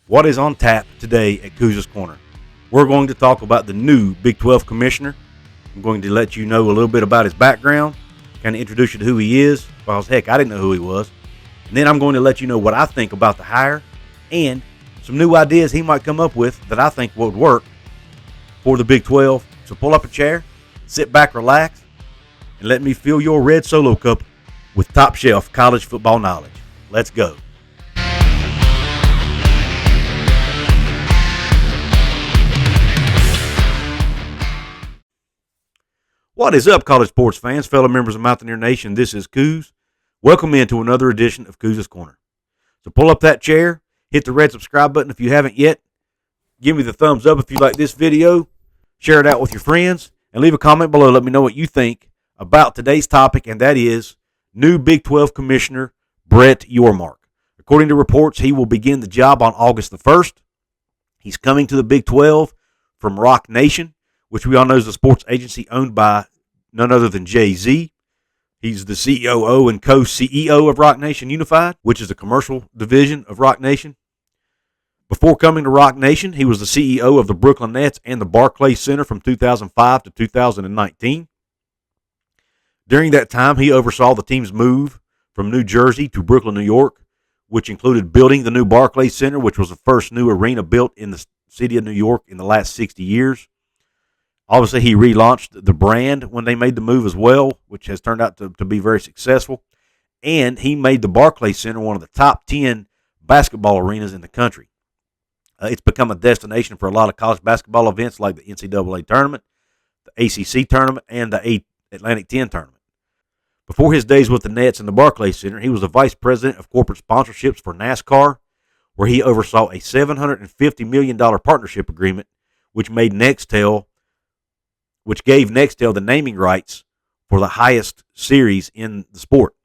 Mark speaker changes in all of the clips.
Speaker 1: What is on tap today at Couz's Corner? We're going to talk about the new Big 12 commissioner. I'm going to let you know a little bit about his background, kind of introduce you to who he is, because heck, I didn't know who he was. And then I'm going to let you know what I think about the hire and some new ideas he might come up with that I think would work for the Big 12. So pull up a chair, sit back, relax, and let me fill your red Solo cup with top shelf college football knowledge. Let's go. What is up, college sports fans, fellow members of Mountaineer Nation? This is Couz. Welcome into another edition of Couz's Corner. So pull up that chair, hit the red subscribe button if you haven't yet. Give me the thumbs up if you like this video. Share it out with your friends, and leave a comment below. Let me know what you think about today's topic, and that is new Big 12 Commissioner Brett Yormark. According to reports, he will begin the job on August the 1st. He's coming to the Big 12 from Rock Nation, which we all know is a sports agency owned by none other than Jay-Z. He's the COO and co-CEO of Rock Nation Unified, which is a commercial division of Rock Nation. Before coming to Rock Nation, he was the CEO of the Brooklyn Nets and the Barclays Center from 2005 to 2019. During that time, he oversaw the team's move from New Jersey to Brooklyn, New York, which included building the new Barclays Center, which was the first new arena built in the city of New York in the last 60 years. Obviously, he relaunched the brand when they made the move as well, which has turned out to be very successful. And he made the Barclays Center one of the top 10 basketball arenas in the country. It's become a destination for a lot of college basketball events like the NCAA tournament, the ACC tournament, and the Atlantic 10 tournament. Before his days with the Nets and the Barclays Center, he was the vice president of corporate sponsorships for NASCAR, where he oversaw a $750 million partnership agreement, which gave Nextel the naming rights for the highest series in the sport.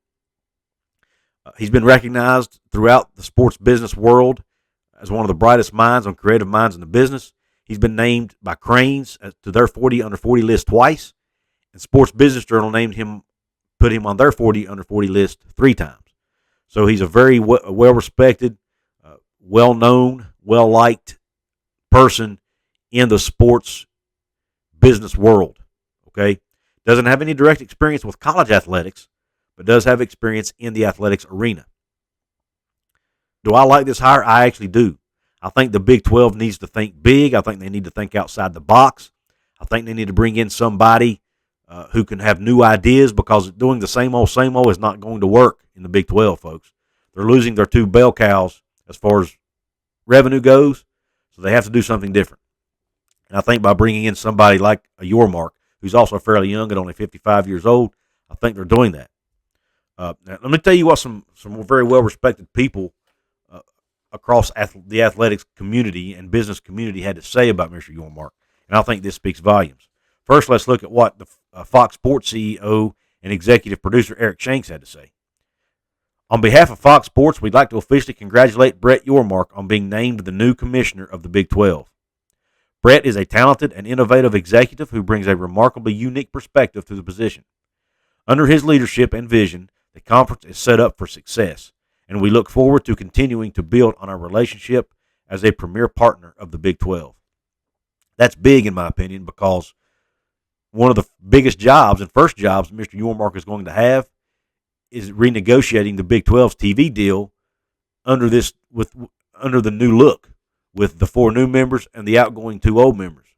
Speaker 1: He's been recognized throughout the sports business world as one of the brightest minds on creative minds in the business. He's been named by Crain's to their 40 under 40 list twice, and Sports Business Journal put him on their 40 under 40 list 3 times. So he's a very well-respected, well-known, well-liked person in the sports business world. Okay, doesn't have any direct experience with college athletics, but does have experience in the athletics arena. Do I like this hire? I actually do. I think the Big 12 needs to think big. I think they need to think outside the box. I think they need to bring in somebody who can have new ideas, because doing the same old is not going to work in the Big 12, folks. They're losing their 2 bell cows as far as revenue goes, so they have to do something different. And I think by bringing in somebody like a Yormark, who's also fairly young at only 55 years old, I think they're doing that. Now, let me tell you what some very well-respected people across the athletics community and business community had to say about Mr. Yormark, and I think this speaks volumes. First, let's look at what the Fox Sports CEO and executive producer Eric Shanks had to say. On behalf of Fox Sports, we'd like to officially congratulate Brett Yormark on being named the new commissioner of the Big 12. Brett is a talented and innovative executive who brings a remarkably unique perspective to the position. Under his leadership and vision, the conference is set up for success, and we look forward to continuing to build on our relationship as a premier partner of the Big 12. That's big, in my opinion, because one of the biggest jobs and first jobs Mr. Yormark is going to have is renegotiating the Big 12's TV deal under the new look, with the 4 new members and the outgoing 2 old members.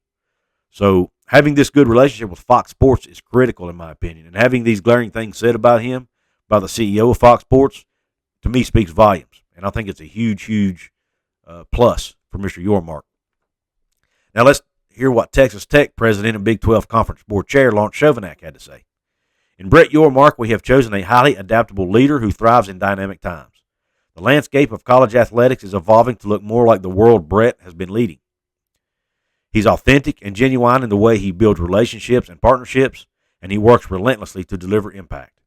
Speaker 1: So having this good relationship with Fox Sports is critical, in my opinion. And having these glaring things said about him by the CEO of Fox Sports, to me, speaks volumes. And I think it's a huge, huge plus for Mr. Yormark. Now let's hear what Texas Tech president and Big 12 Conference Board Chair Lawrence Chauvenac had to say. In Brett Yormark, we have chosen a highly adaptable leader who thrives in dynamic times. The landscape of college athletics is evolving to look more like the world Brett has been leading. He's authentic and genuine in the way he builds relationships and partnerships, and he works relentlessly to deliver impact.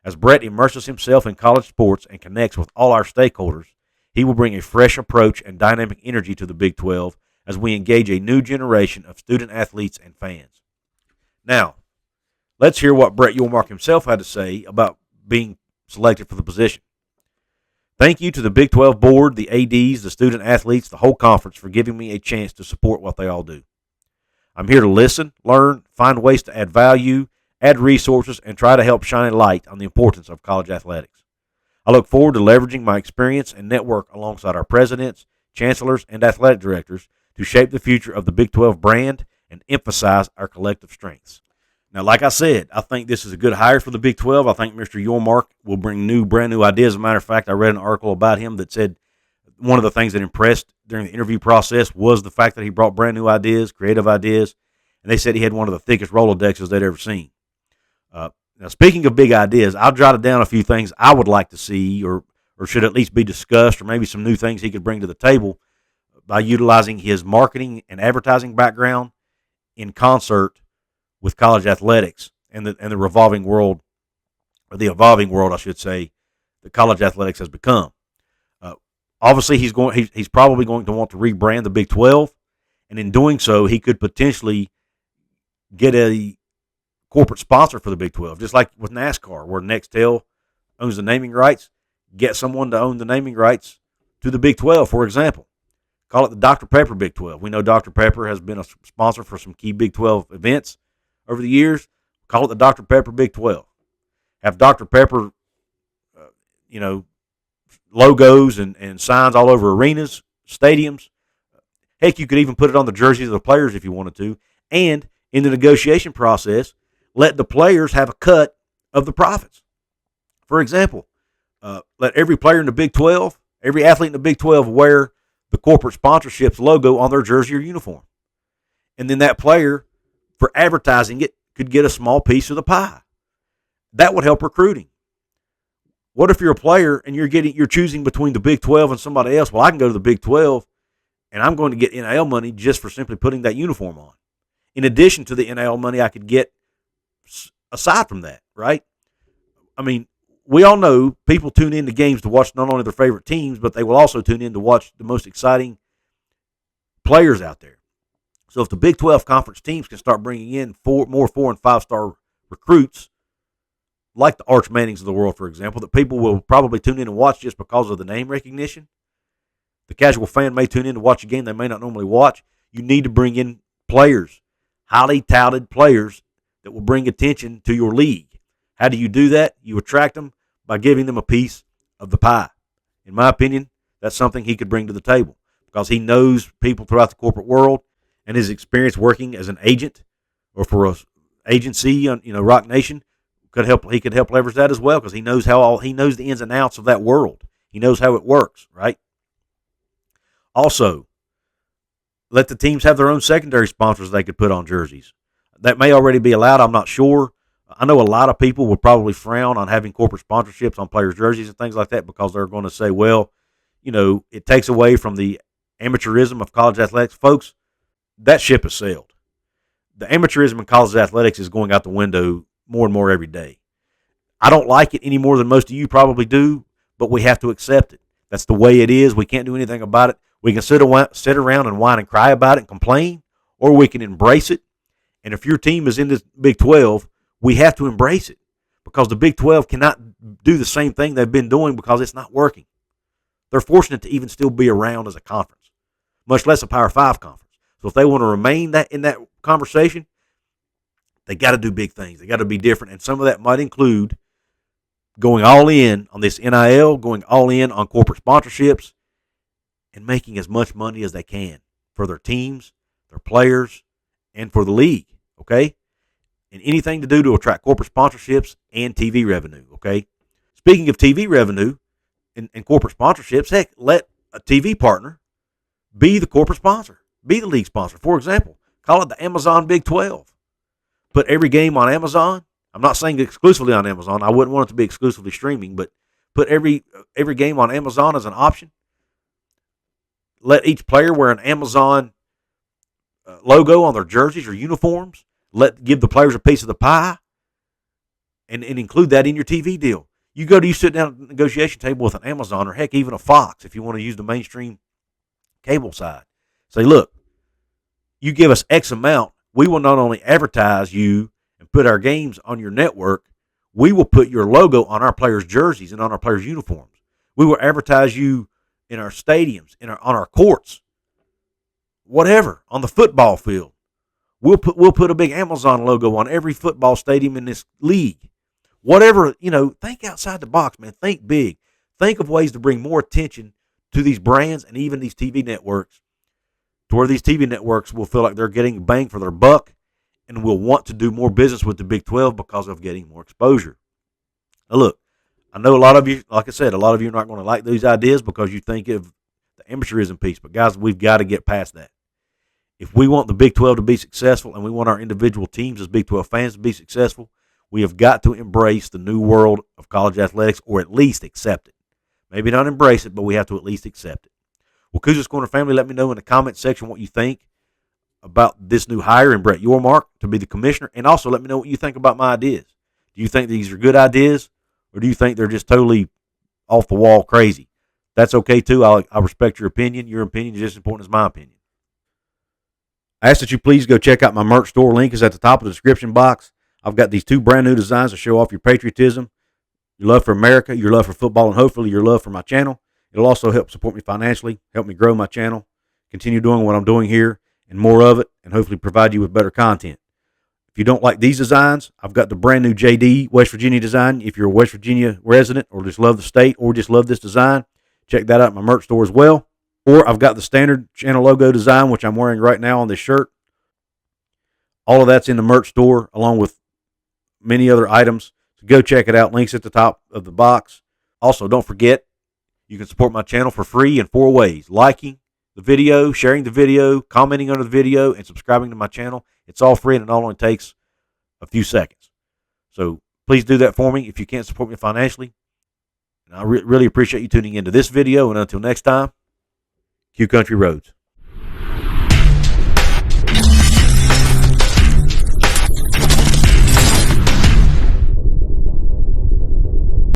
Speaker 1: As Brett immerses himself in college sports and connects with all our stakeholders, he will bring a fresh approach and dynamic energy to the Big 12 as we engage a new generation of student athletes and fans. Now, let's hear what Brett Yormark himself had to say about being selected for the position. Thank you to the Big 12 board, the ADs, the student athletes, the whole conference for giving me a chance to support what they all do. I'm here to listen, learn, find ways to add value, add resources, and try to help shine a light on the importance of college athletics. I look forward to leveraging my experience and network alongside our presidents, chancellors, and athletic directors to shape the future of the Big 12 brand and emphasize our collective strengths. Now, like I said, I think this is a good hire for the Big 12. I think Mr. Yormark will bring brand new ideas. As a matter of fact, I read an article about him that said one of the things that impressed during the interview process was the fact that he brought brand new ideas, creative ideas, and they said he had one of the thickest Rolodexes they'd ever seen. Now, speaking of big ideas, I've jotted down a few things I would like to see or should at least be discussed, or maybe some new things he could bring to the table by utilizing his marketing and advertising background in concert with college athletics and the revolving world, or the evolving world, I should say, that college athletics has become. Obviously, he's probably going to want to rebrand the Big 12, and in doing so, he could potentially get a corporate sponsor for the Big 12, just like with NASCAR, where Nextel owns the naming rights. Get someone to own the naming rights to the Big 12, for example. Call it the Dr. Pepper Big 12. We know Dr. Pepper has been a sponsor for some key Big 12 events over the years. Call it the Dr. Pepper Big 12. Have Dr. Pepper, logos and signs all over arenas, stadiums. Heck, you could even put it on the jerseys of the players if you wanted to. And in the negotiation process, let the players have a cut of the profits. For example, let every player in the Big 12, every athlete in the Big 12 wear the corporate sponsorships logo on their jersey or uniform. And then that player, for advertising it, could get a small piece of the pie. That would help recruiting. What if you're a player and you're choosing between the Big 12 and somebody else? Well, I can go to the Big 12 and I'm going to get NIL money just for simply putting that uniform on. In addition to the NIL money I could get aside from that, right? I mean, we all know people tune into games to watch not only their favorite teams, but they will also tune in to watch the most exciting players out there. So if the Big 12 conference teams can start bringing in more 4- and 5-star recruits, like the Arch Mannings of the world, for example, that people will probably tune in and watch just because of the name recognition. The casual fan may tune in to watch a game they may not normally watch. You need to bring in players, highly touted players that will bring attention to your league. How do you do that? You attract them by giving them a piece of the pie. In my opinion, that's something he could bring to the table because he knows people throughout the corporate world, and his experience working as an agent or for an agency, Rock Nation, he could help leverage that as well because he knows he knows the ins and outs of that world. He knows how it works, right? Also, let the teams have their own secondary sponsors they could put on jerseys. That may already be allowed. I'm not sure. I know a lot of people would probably frown on having corporate sponsorships on players' jerseys and things like that because they're going to say, well, it takes away from the amateurism of college athletics. Folks, that ship has sailed. The amateurism in college athletics is going out the window more and more every day. I don't like it any more than most of you probably do, but we have to accept it. That's the way it is. We can't do anything about it. We can sit around and whine and cry about it and complain, or we can embrace it. And if your team is in this Big 12, we have to embrace it because the Big 12 cannot do the same thing they've been doing because it's not working. They're fortunate to even still be around as a conference, much less a Power 5 conference. So if they want to remain in that conversation, they got to do big things. They got to be different, and some of that might include going all in on this NIL, going all in on corporate sponsorships, and making as much money as they can for their teams, their players, and for the league, okay? And anything to do to attract corporate sponsorships and TV revenue, okay? Speaking of TV revenue and corporate sponsorships, heck, let a TV partner be the corporate sponsor, be the league sponsor. For example, call it the Amazon Big 12. Put every game on Amazon. I'm not saying exclusively on Amazon. I wouldn't want it to be exclusively streaming, but put every game on Amazon as an option. Let each player wear an Amazon logo on their jerseys or uniforms. Give the players a piece of the pie, and include that in your TV deal. You sit down at the negotiation table with an Amazon or heck even a Fox if you want to use the mainstream cable side. Say, look, you give us X amount, we will not only advertise you and put our games on your network, we will put your logo on our players' jerseys and on our players' uniforms. We will advertise you in our stadiums, on our courts, whatever, on the football field. We'll put a big Amazon logo on every football stadium in this league. Whatever, think outside the box, man. Think big. Think of ways to bring more attention to these brands and even these TV networks, to where these TV networks will feel like they're getting bang for their buck and will want to do more business with the Big 12 because of getting more exposure. Now, look, I know a lot of you, like I said, a lot of you are not going to like these ideas because you think of the amateurism piece. But, guys, we've got to get past that. If we want the Big 12 to be successful and we want our individual teams as Big 12 fans to be successful, we have got to embrace the new world of college athletics, or at least accept it. Maybe not embrace it, but we have to at least accept it. Well, Couz's Corner family, let me know in the comments section what you think about this new hire in Brett Yormark to be the commissioner, and also let me know what you think about my ideas. Do you think these are good ideas, or do you think they're just totally off the wall crazy? That's okay too. I respect your opinion. Your opinion is just as important as my opinion. I ask that you please go check out my merch store. Link is at the top of the description box. I've got these 2 brand new designs to show off your patriotism, your love for America, your love for football, and hopefully your love for my channel. It'll also help support me financially, help me grow my channel, continue doing what I'm doing here, and more of it, and hopefully provide you with better content. If you don't like these designs, I've got the brand new JD West Virginia design. If you're a West Virginia resident or just love the state or just love this design, check that out at my merch store as well. Or I've got the standard channel logo design, which I'm wearing right now on this shirt. All of that's in the merch store, along with many other items. So go check it out. Links at the top of the box. Also, don't forget, you can support my channel for free in 4 ways. Liking the video, sharing the video, commenting under the video, and subscribing to my channel. It's all free, and it only takes a few seconds. So please do that for me if you can't support me financially. And I really appreciate you tuning into this video. And until next time, Q Country Roads.